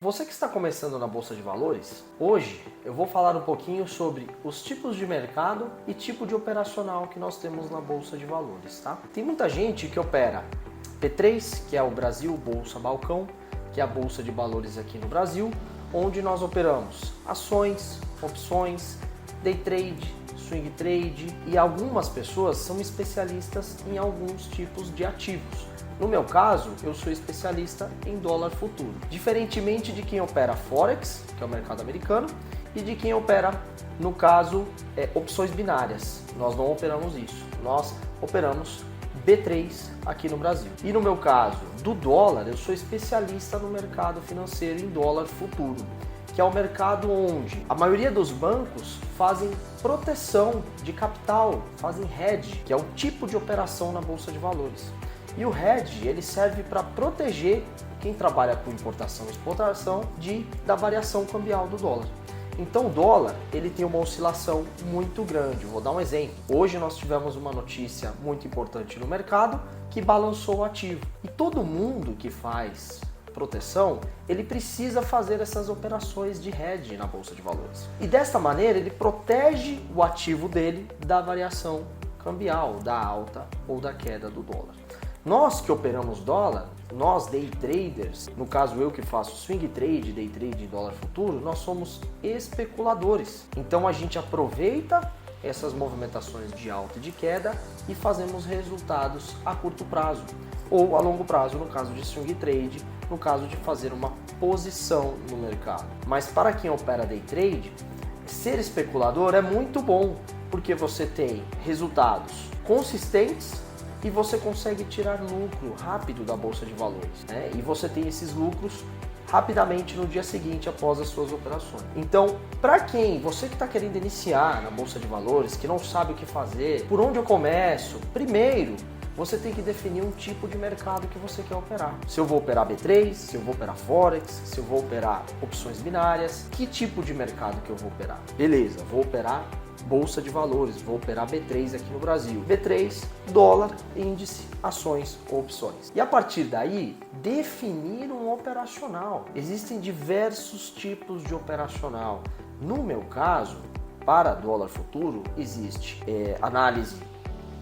Você que está começando na Bolsa de Valores, hoje eu vou falar um pouquinho sobre os tipos de mercado e tipo de operacional que nós temos na Bolsa de Valores, tá? Tem muita gente que opera B3, que é o Brasil Bolsa Balcão, que é a Bolsa de Valores aqui no Brasil, onde nós operamos ações, opções, day trade, swing trade e algumas pessoas são especialistas em alguns tipos de ativos. No meu caso, eu sou especialista em dólar futuro, diferentemente de quem opera Forex, que é o mercado americano, e de quem opera, no caso, opções binárias. Nós não operamos isso, nós operamos B3 aqui no Brasil. E no meu caso, do dólar, eu sou especialista no mercado financeiro em dólar futuro, que é o mercado onde a maioria dos bancos fazem proteção de capital, fazem hedge, que é o tipo de operação na Bolsa de Valores. E o hedge, ele serve para proteger quem trabalha com importação e exportação da variação cambial do dólar. Então o dólar, ele tem uma oscilação muito grande. Vou dar um exemplo. Hoje nós tivemos uma notícia muito importante no mercado que balançou o ativo. E todo mundo que faz proteção, ele precisa fazer essas operações de hedge na Bolsa de Valores. E desta maneira ele protege o ativo dele da variação cambial, da alta ou da queda do dólar. Nós que operamos dólar, nós day traders, no caso eu que faço swing trade, day trade em dólar futuro, nós somos especuladores. Então a gente aproveita essas movimentações de alta e de queda e fazemos resultados a curto prazo ou a longo prazo, no caso de swing trade, no caso de fazer uma posição no mercado. Mas para quem opera day trade, ser especulador é muito bom, porque você tem resultados consistentes e você consegue tirar lucro rápido da Bolsa de Valores, né? E você tem esses lucros rapidamente no dia seguinte após as suas operações. Então, para quem, você que está querendo iniciar na Bolsa de Valores, que não sabe o que fazer, por onde eu começo? Primeiro, você tem que definir um tipo de mercado que você quer operar. Se eu vou operar B3, se eu vou operar Forex, se eu vou operar opções binárias, que tipo de mercado que eu vou operar? Beleza, vou operar Bolsa de Valores, vou operar B3 aqui no Brasil. B3, dólar, índice, ações ou opções. E a partir daí, definir um operacional. Existem diversos tipos de operacional. No meu caso, para dólar futuro, existe análise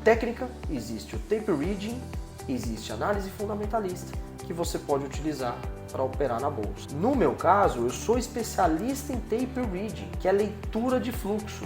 técnica, existe o tape reading, existe análise fundamentalista, que você pode utilizar para operar na bolsa. No meu caso, eu sou especialista em tape reading, que é leitura de fluxo,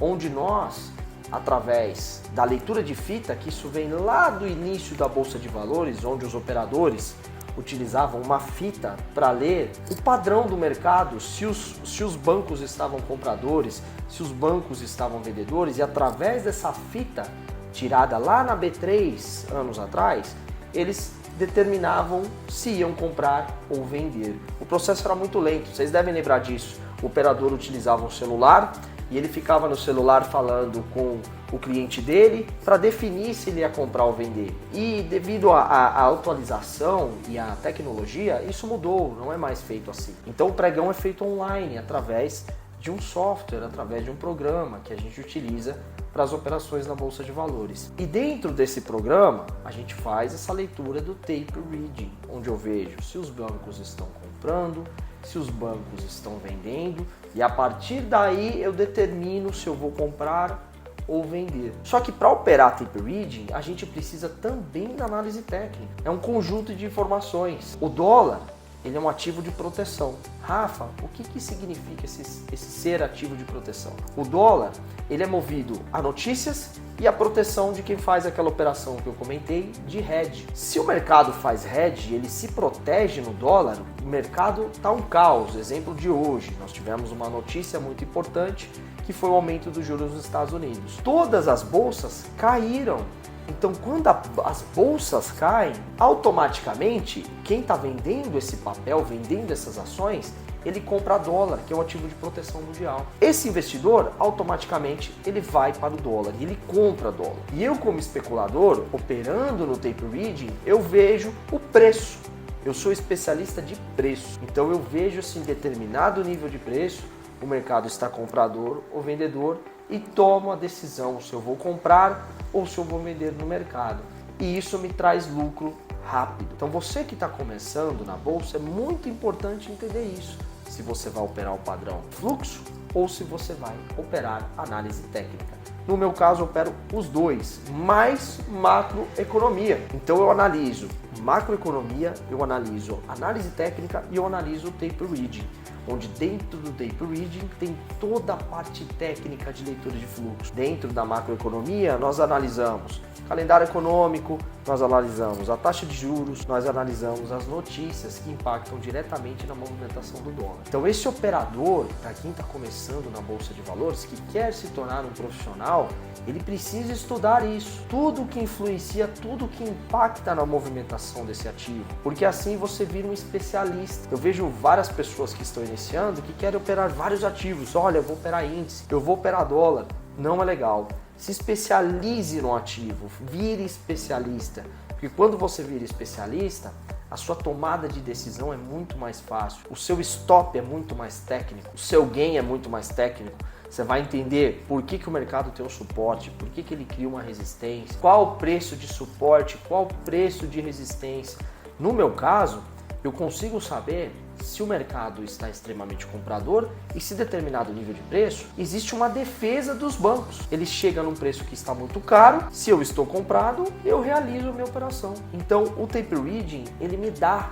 onde nós, através da leitura de fita, que isso vem lá do início da Bolsa de Valores, onde os operadores utilizavam uma fita para ler o padrão do mercado, se os bancos estavam compradores, se os bancos estavam vendedores, e através dessa fita tirada lá na B3 anos atrás, eles determinavam se iam comprar ou vender. O processo era muito lento, vocês devem lembrar disso. O operador utilizava um celular e ele ficava no celular falando com o cliente dele para definir se ele ia comprar ou vender. E devido à atualização e à tecnologia, isso mudou, não é mais feito assim. Então o pregão é feito online, através de um software, através de um programa que a gente utiliza para as operações na Bolsa de Valores. E dentro desse programa, a gente faz essa leitura do tape reading, onde eu vejo se os bancos estão comprando, se os bancos estão vendendo, e a partir daí eu determino se eu vou comprar ou vender. Só que para operar tape reading, a gente precisa também da análise técnica. É um conjunto de informações. O dólar, ele é um ativo de proteção. Rafa, o que significa esse ser ativo de proteção? O dólar, ele é movido a notícias e a proteção de quem faz aquela operação que eu comentei de hedge. Se o mercado faz hedge, ele se protege no dólar, o mercado está um caos. Exemplo de hoje, nós tivemos uma notícia muito importante que foi o aumento dos juros nos Estados Unidos. Todas as bolsas caíram. Então, quando as bolsas caem, automaticamente, quem está vendendo esse papel, vendendo essas ações, ele compra dólar, que é um ativo de proteção mundial. Esse investidor, automaticamente, ele vai para o dólar e ele compra dólar. E eu, como especulador, operando no tape reading, eu vejo o preço. Eu sou especialista de preço. Então, eu vejo se em determinado nível de preço, o mercado está comprador ou vendedor e tomo a decisão se eu vou comprar ou se eu vou vender no mercado. e isso me traz lucro rápido. Então você que está começando na bolsa, é muito importante entender isso. Se você vai operar o padrão fluxo ou se você vai operar análise técnica. No meu caso, eu opero os dois, mais macroeconomia. Então eu analiso macroeconomia, eu analiso análise técnica e eu analiso o tape reading, onde dentro do tape reading tem toda a parte técnica de leitura de fluxo. Dentro da macroeconomia, nós analisamos calendário econômico, nós analisamos a taxa de juros, nós analisamos as notícias que impactam diretamente na movimentação do dólar. Então esse operador, para quem está começando na Bolsa de Valores, que quer se tornar um profissional, ele precisa estudar isso, tudo que influencia, tudo que impacta na movimentação desse ativo, porque assim você vira um especialista. Eu vejo várias pessoas que estão iniciando que querem operar vários ativos. Olha, eu vou operar índice, eu vou operar dólar. Não é legal. Se especialize no ativo, vire especialista, porque quando você vira especialista, a sua tomada de decisão é muito mais fácil, o seu stop é muito mais técnico, o seu gain é muito mais técnico. Você vai entender por que o mercado tem um suporte, por que ele cria uma resistência, qual o preço de suporte, qual o preço de resistência. No meu caso, eu consigo saber se o mercado está extremamente comprador e se determinado nível de preço, existe uma defesa dos bancos. Ele chega num preço que está muito caro, se eu estou comprado, eu realizo a minha operação. Então o tape reading, ele me dá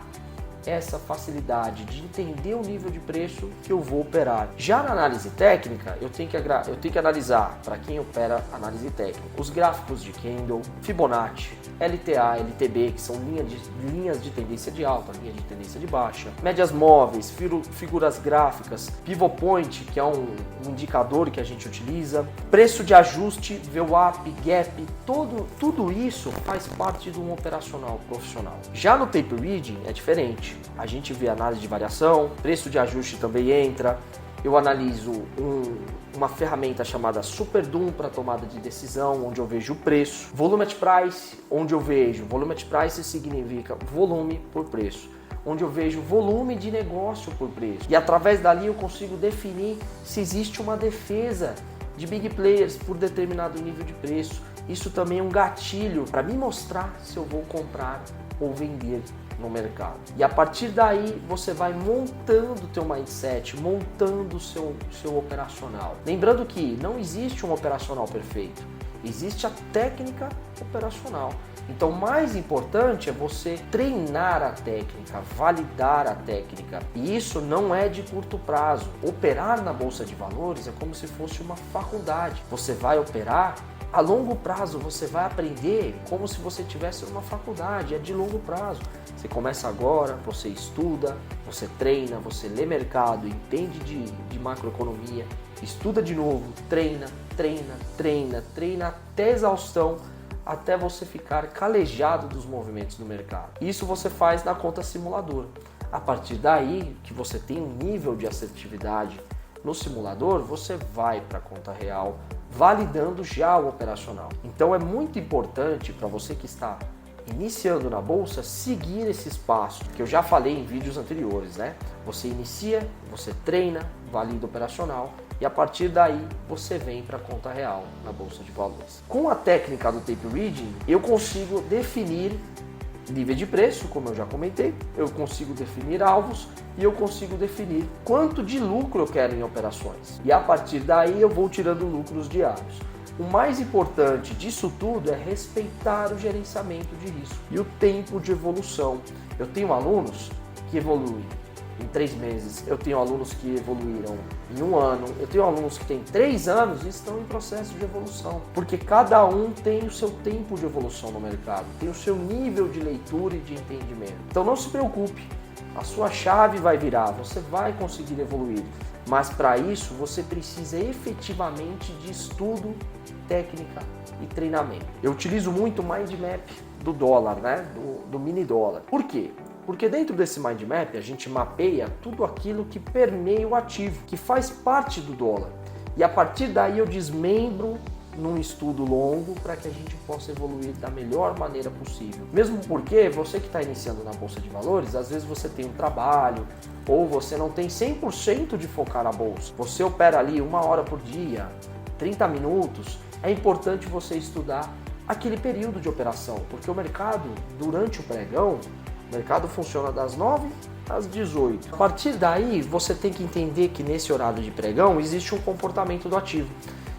essa facilidade de entender o nível de preço que eu vou operar. Já na análise técnica, eu tenho que analisar, para quem opera análise técnica, os gráficos de candle, Fibonacci, LTA, LTB, que são linhas de tendência de alta, linha de tendência de baixa, médias móveis, figuras gráficas, pivot point, que é um indicador que a gente utiliza, preço de ajuste, VWAP, gap, tudo isso faz parte de um operacional profissional. Já no tape reading é diferente. A gente vê análise de variação, preço de ajuste também entra. Eu analiso uma ferramenta chamada SuperDoom para tomada de decisão, onde eu vejo o preço. Volume at Price, onde eu vejo volume at Price significa volume por preço, onde eu vejo volume de negócio por preço. E através dali eu consigo definir se existe uma defesa de big players por determinado nível de preço. Isso também é um gatilho para me mostrar se eu vou comprar ou vender no mercado. E a partir daí você vai montando o teu mindset, montando o seu operacional. Lembrando que não existe um operacional perfeito, existe a técnica operacional. Então o mais importante é você treinar a técnica, validar a técnica. E isso não é de curto prazo. Operar na Bolsa de Valores é como se fosse uma faculdade. Você vai operar a longo prazo, você vai aprender como se você estivesse numa faculdade, é de longo prazo. Você começa agora, você estuda, você treina, você lê mercado, entende de macroeconomia, estuda de novo, treina até exaustão, até você ficar calejado dos movimentos do mercado. Isso você faz na conta simulador. A partir daí que você tem um nível de assertividade no simulador, você vai para a conta real, validando já o operacional. Então é muito importante para você que está iniciando na bolsa seguir esses passos que eu já falei em vídeos anteriores, né? Você inicia, você treina, valida o operacional e a partir daí você vem para a conta real na Bolsa de Valores. Com a técnica do tape reading, eu consigo definir nível de preço, como eu já comentei, eu consigo definir alvos e eu consigo definir quanto de lucro eu quero em operações. E a partir daí eu vou tirando lucros diários. O mais importante disso tudo é respeitar o gerenciamento de risco e o tempo de evolução. Eu tenho alunos que evoluem em 3 meses, eu tenho alunos que evoluíram em 1 ano, eu tenho alunos que têm 3 anos e estão em processo de evolução, porque cada um tem o seu tempo de evolução no mercado, tem o seu nível de leitura e de entendimento. Então não se preocupe, a sua chave vai virar, você vai conseguir evoluir, mas para isso você precisa efetivamente de estudo, técnica e treinamento. Eu utilizo muito o mind map do dólar, né? do mini dólar. Por quê? Porque dentro desse mind map a gente mapeia tudo aquilo que permeia o ativo, que faz parte do dólar. E a partir daí eu desmembro num estudo longo para que a gente possa evoluir da melhor maneira possível. Mesmo porque você que está iniciando na Bolsa de Valores, às vezes você tem um trabalho ou você não tem 100% de focar na Bolsa. Você opera ali 1 hora por dia, 30 minutos. É importante você estudar aquele período de operação, porque o mercado, durante o pregão, o mercado funciona das 9 às 18. A partir daí, você tem que entender que nesse horário de pregão existe um comportamento do ativo.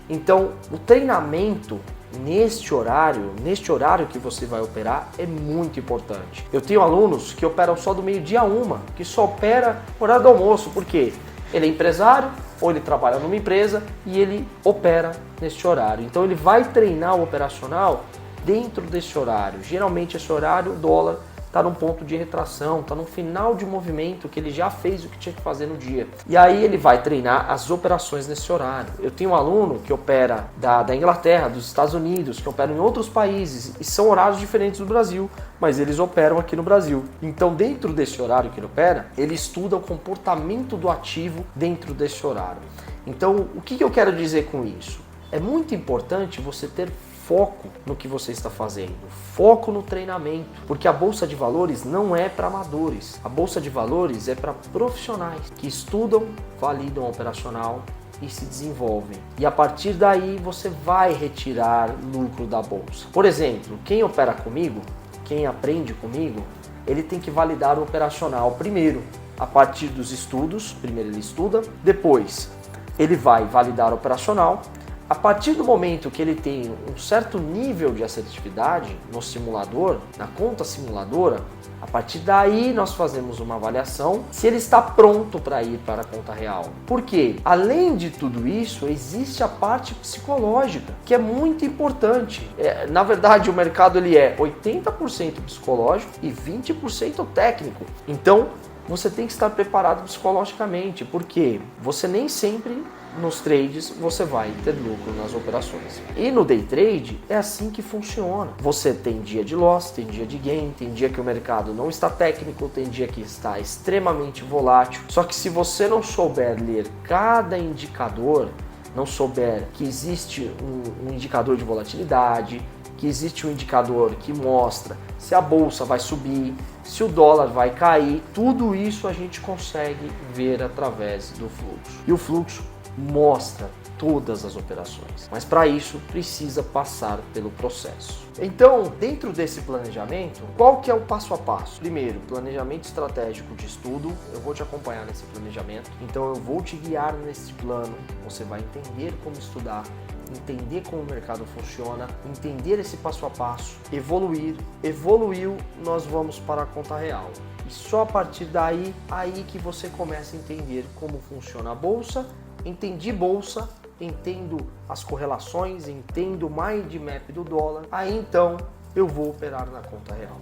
Então, o treinamento neste horário que você vai operar é muito importante. Eu tenho alunos que operam só do meio-dia a 1, que só opera horário do almoço, porque ele é empresário ou ele trabalha numa empresa e ele opera neste horário. Então ele vai treinar o operacional dentro desse horário. Geralmente esse horário o dólar está num ponto de retração, está no final de movimento que ele já fez o que tinha que fazer no dia. E aí ele vai treinar as operações nesse horário. Eu tenho um aluno que opera da Inglaterra, dos Estados Unidos, que opera em outros países e são horários diferentes do Brasil, mas eles operam aqui no Brasil. Então dentro desse horário que ele opera, ele estuda o comportamento do ativo dentro desse horário. Então o que eu quero dizer com isso? É muito importante você ter foco no que você está fazendo, foco no treinamento, porque a Bolsa de Valores não é para amadores, a Bolsa de Valores é para profissionais que estudam, validam o operacional e se desenvolvem. E a partir daí você vai retirar lucro da Bolsa. Por exemplo, quem opera comigo, quem aprende comigo, ele tem que validar o operacional primeiro, a partir dos estudos. Primeiro ele estuda, depois ele vai validar o operacional. A partir do momento que ele tem um certo nível de assertividade no simulador, na conta simuladora, a partir daí nós fazemos uma avaliação se ele está pronto para ir para a conta real. Porque, além de tudo isso, existe a parte psicológica, que é muito importante. Na verdade, o mercado ele é 80% psicológico e 20% técnico. Então, você tem que estar preparado psicologicamente, porque você nem sempre nos trades você vai ter lucro nas operações. E no day trade é assim que funciona. Você tem dia de loss, tem dia de gain, tem dia que o mercado não está técnico, tem dia que está extremamente volátil. Só que se você não souber ler cada indicador, não souber que existe um indicador de volatilidade, que existe um indicador que mostra se a bolsa vai subir, se o dólar vai cair, tudo isso a gente consegue ver através do fluxo. E o fluxo mostra todas as operações, mas para isso precisa passar pelo processo. Então, dentro desse planejamento, qual que é o passo a passo? Primeiro, planejamento estratégico de estudo. Eu vou te acompanhar nesse planejamento, então eu vou te guiar nesse plano. Você vai entender como estudar, entender como o mercado funciona, entender esse passo a passo, evoluir. Evoluiu, nós vamos para a conta real. E só a partir daí, aí que você começa a entender como funciona a bolsa. Entendi bolsa, entendo as correlações, entendo o mind map do dólar, aí então eu vou operar na conta real.